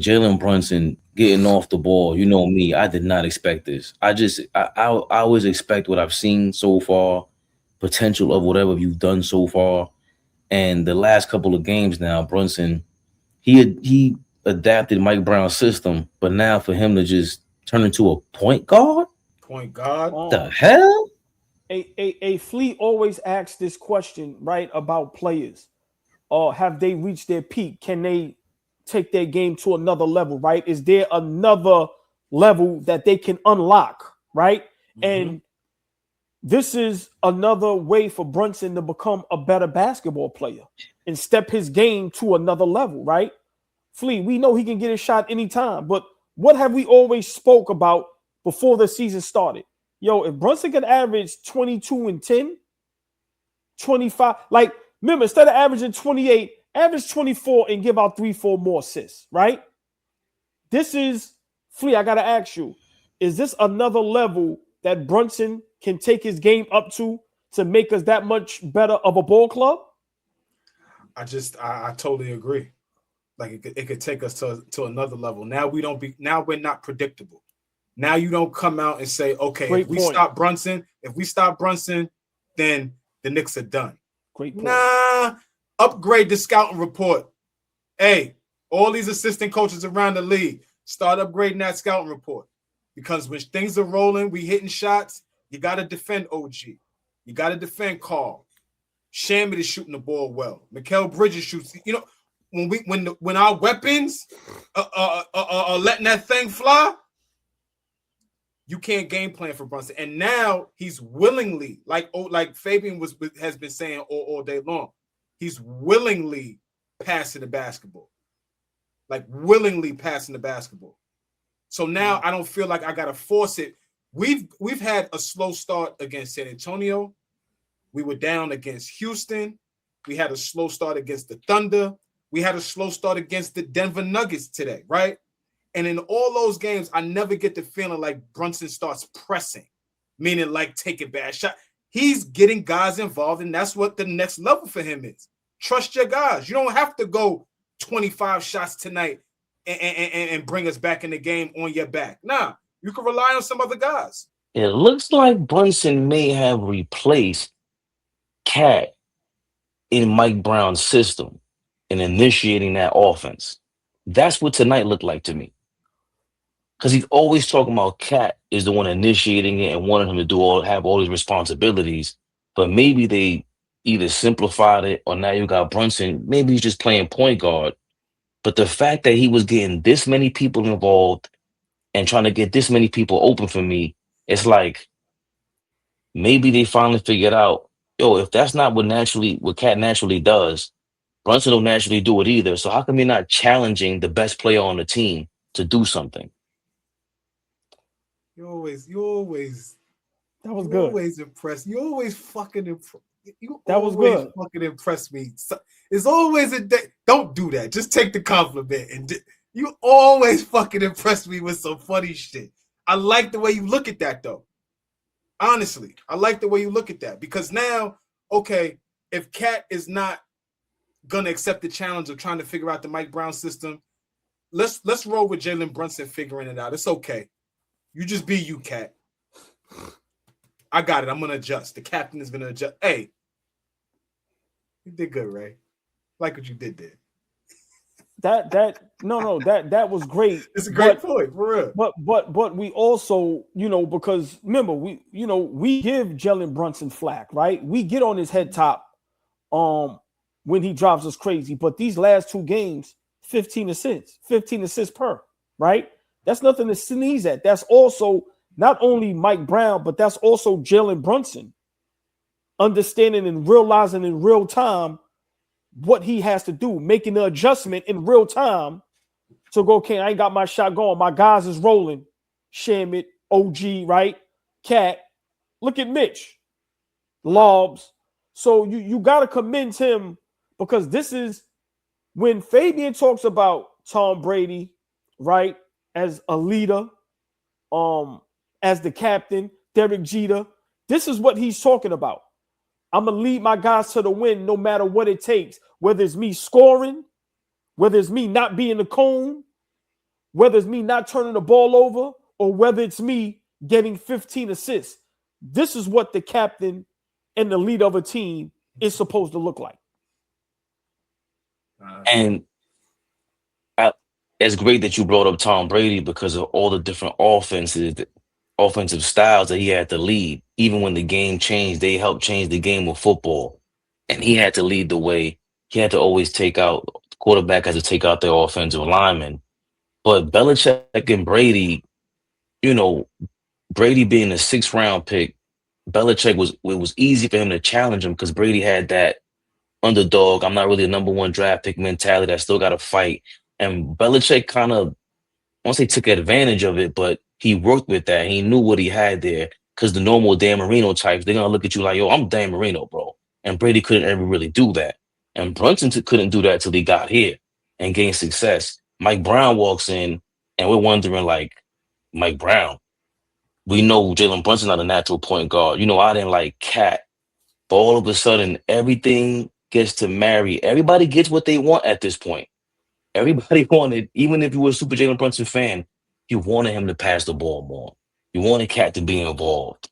Jalen Brunson getting off the ball. You know me, I did not expect this. I always expect what I've seen so far, potential of whatever you've done so far. And the last couple of games now, Brunson, he adapted Mike Brown's system, but now for him to just turn into a point guard, Point guard. the Um, hell? a Fleet always asks this question, right, about players. Have they reached their peak? Can they take their game to another level, right? Is there another level that they can unlock, right? Mhm. And this is another way for Brunson to become a better basketball player and step his game to another level, right? Flea, we know he can get a shot anytime, but what have we always spoke about before the season started? Yo, if Brunson could average 22 and 10, 25, like, remember, instead of averaging 28, average 24 and give out 3, 4 more assists, right? This is, Flea, I got to ask you, is this another level that Brunson can take his game up to make us that much better of a ball club? I totally agree. Like it could take us to another level. Now we're not predictable. Now you don't come out and say, okay, Great if we point. stop Brunson, then the Knicks are done. Great point. Nah, upgrade the scouting report. Hey, all these assistant coaches around the league, start upgrading that scouting report. Because when things are rolling, we hitting shots, you got to defend OG. You got to defend Karl. Shamit is shooting the ball well. Mikal Bridges shoots. You know, when our weapons are letting that thing fly, you can't game plan for Brunson. And now he's willingly, like Fabian has been saying all day long, he's willingly passing the basketball. Like willingly passing the basketball. So now I don't feel like I gotta force it. We've had a slow start against San Antonio. We were down against Houston. We had a slow start against the Thunder. We had a slow start against the Denver Nuggets today, right? And in all those games, I never get the feeling like Brunson starts pressing, meaning like taking bad shot. He's getting guys involved, and that's what the next level for him is. Trust your guys. You don't have to go 25 shots tonight and bring us back in the game on your back. Nah, you can rely on some other guys. It looks like Brunson may have replaced Cat in Mike Brown's system and initiating that offense. That's what tonight looked like to me. Because he's always talking about Cat is the one initiating it and wanting him to have all these responsibilities. But maybe they either simplified it or now you got Brunson. Maybe he's just playing point guard. But the fact that he was getting this many people involved and trying to get this many people open for me, it's like maybe they finally figured out, yo, if that's not what Cat naturally does, Brunson don't naturally do it either. So how come you're not challenging the best player on the team to do something? You always That was good. impress. You always fucking impress. You That was always good. fucking impress me. It's always a day. Don't do that. Just take the compliment. And you always fucking impress me with some funny shit. I like the way you look at that, though. Honestly, I like the way you look at that because now, okay, if Cat is not gonna accept the challenge of trying to figure out the Mike Brown system, let's roll with Jalen Brunson figuring it out. It's okay. You just be you, Cat. I got it. I'm gonna adjust. The captain is gonna adjust. Hey, you did good, Ray. Like what you did there. That was great. It's a great point, for real. But we also, because remember, we give Jalen Brunson flack, right? We get on his head top when he drives us crazy. But these last two games, 15 assists per, right? That's nothing to sneeze at. That's also not only Mike Brown, but that's also Jalen Brunson understanding and realizing in real time what he has to do, making the adjustment in real time to go, okay, I ain't got my shot going. My guys is rolling. Shamit, OG, right? Cat. Look at Mitch. Lobs. So you got to commend him because this is when Fabian talks about Tom Brady, right, as a leader, as the captain, Derek Jeter. This is what he's talking about. I'm going to lead my guys to the win no matter what it takes, whether it's me scoring, whether it's me not being the cone, whether it's me not turning the ball over or whether it's me getting 15 assists. This is what the captain and the leader of a team is supposed to look like. And it's great that you brought up Tom Brady because of all the different offensive styles that he had to lead. Even when the game changed, they helped change the game of football. And he had to lead the way. He had to always take out, the quarterback had to take out their offensive lineman. But Belichick and Brady, you know, Brady being a 6th-round pick, Belichick it was easy for him to challenge him because Brady had that underdog. I'm not really a number 1 draft pick mentality. I still got to fight. And Belichick kind of, I won't say took advantage of it, but he worked with that. He knew what he had there because the normal Dan Marino types, they're going to look at you like, yo, I'm Dan Marino, bro. And Brady couldn't ever really do that. And Brunson couldn't do that till he got here and gained success. Mike Brown walks in and we're wondering, like, Mike Brown, we know Jalen Brunson not a natural point guard. You know, I didn't like Cat. But all of a sudden, everything gets to marry. Everybody gets what they want at this point. Everybody wanted, even if you were a super Jalen Brunson fan, you wanted him to pass the ball more. You wanted Cat to be involved.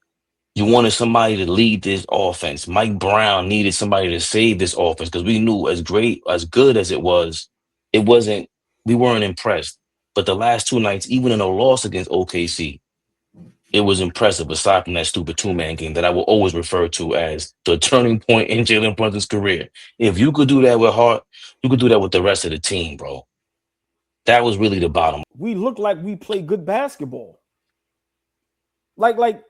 You wanted somebody to lead this offense. Mike Brown needed somebody to save this offense because we knew as good as it wasn't, we weren't impressed. But the last 2 nights, even in a loss against OKC, it was impressive, aside from that stupid 2-man game that I will always refer to as the turning point in Jalen Brunson's career. If you could do that with Hart, you could do that with the rest of the team, bro. That was really the bottom. We look like we play good basketball. Like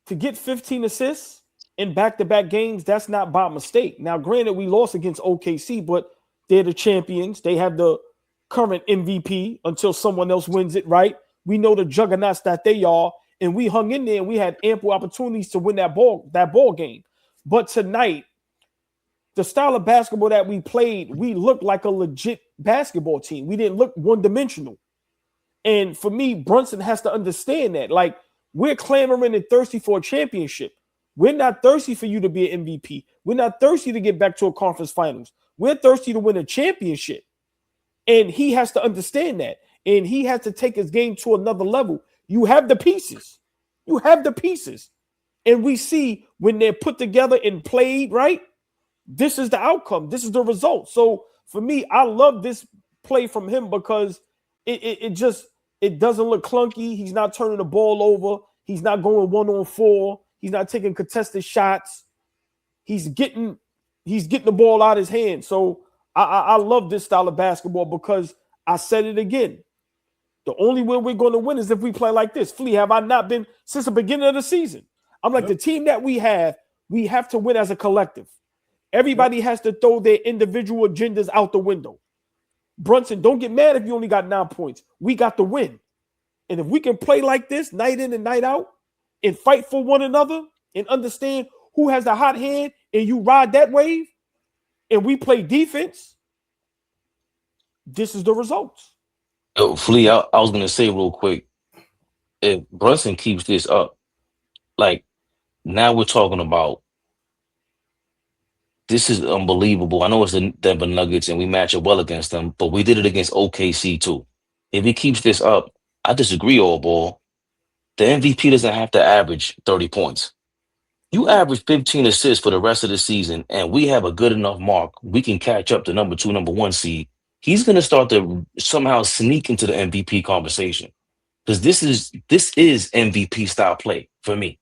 to get 15 assists in back-to-back games, that's not by mistake. Now, granted, we lost against OKC, but they're the champions. They have the current MVP until someone else wins it, right? We know the juggernauts that they are, and we hung in there and we had ample opportunities to win that ball game. But tonight, the style of basketball that we played, we looked like a legit basketball team. We didn't look one-dimensional. And for me, Brunson has to understand that. Like, we're clamoring and thirsty for a championship. We're not thirsty for you to be an MVP. We're not thirsty to get back to a conference finals. We're thirsty to win a championship. And he has to understand that. And he has to take his game to another level. You have the pieces. You have the pieces. And we see when they're put together and played, right? This is the outcome. This is the result. So for me, I love this play from him because it doesn't look clunky. He's not turning the ball over. He's not going 1-on-4. He's not taking contested shots. He's getting the ball out of his hand. So I love this style of basketball because I said it again. The only way we're going to win is if we play like this. Flea, have I not been since the beginning of the season? I'm like, the team that we have to win as a collective. Everybody has to throw their individual agendas out the window. Brunson, don't get mad if you only got 9 points. We got the win. And if we can play like this night in and night out and fight for one another and understand who has the hot hand and you ride that wave and we play defense, this is the results. Oh, Flea, I was going to say real quick, if Brunson keeps this up, like, now we're talking about, this is unbelievable. I know it's the Denver Nuggets and we match up well against them, but we did it against OKC too. If he keeps this up, I disagree, AllBall. The MVP doesn't have to average 30 points. You average 15 assists for the rest of the season, and we have a good enough mark. We can catch up to number 2, number 1 seed. He's going to start to somehow sneak into the MVP conversation because this is MVP style play for me.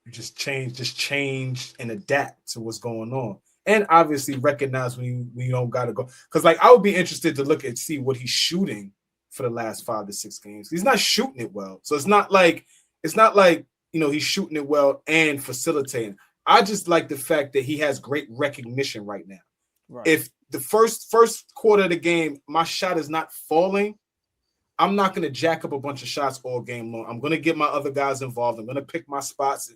You just change and adapt to what's going on, and obviously recognize when you don't gotta go. Because like I would be interested to see what he's shooting for the last 5 to 6 games. He's not shooting it well, so it's not like he's shooting it well and facilitating. I just like the fact that he has great recognition right now. Right. If the first quarter of the game, my shot is not falling, I'm not going to jack up a bunch of shots all game long. I'm going to get my other guys involved. I'm going to pick my spots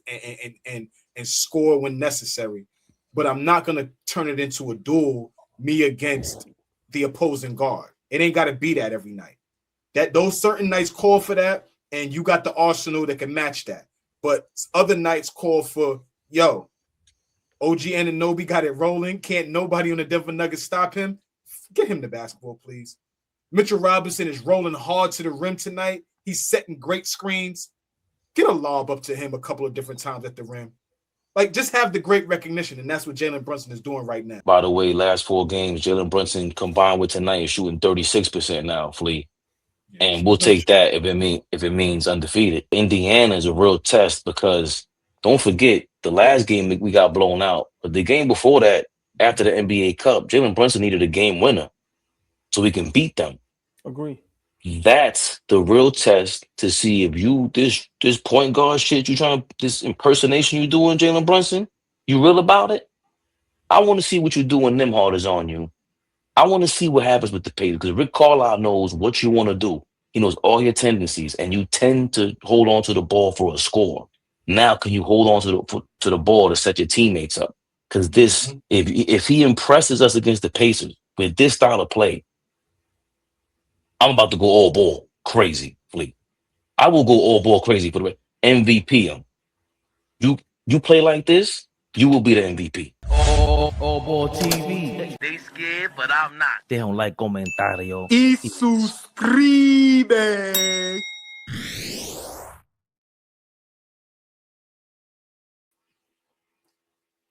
and score when necessary. But I'm not going to turn it into a duel, me against the opposing guard. It ain't got to be that every night. Those certain nights call for that, and you got the arsenal that can match that. But other nights call for, OG Anunoby got it rolling. Can't nobody on the Denver Nuggets stop him? Get him the basketball, please. Mitchell Robinson is rolling hard to the rim tonight. He's setting great screens. Get a lob up to him a couple of different times at the rim. Like, just have the great recognition, and that's what Jalen Brunson is doing right now. By the way, last 4 games, Jalen Brunson combined with tonight is shooting 36% now, Flea. And we'll take that if it means undefeated. Indiana is a real test because don't forget the last game we got blown out, but the game before that, after the NBA Cup, Jalen Brunson needed a game winner so we can beat them. Agree. That's the real test to see if you this point guard shit you trying this impersonation you doing, Jalen Brunson, you real about it? I want to see what you do when them hard is on you. I want to see what happens with the Pacers because Rick Carlisle knows what you want to do. He knows all your tendencies, and you tend to hold on to the ball for a score. Now, can you hold on to the ball to set your teammates up? Because this, if he impresses us against the Pacers with this style of play, I'm about to go all ball crazy, Fleet. I will go all ball crazy for the MVP him. You play like this, you will be the MVP. AllBall TV. They scared, but I'm not. They don't like comentario. Y suscribe.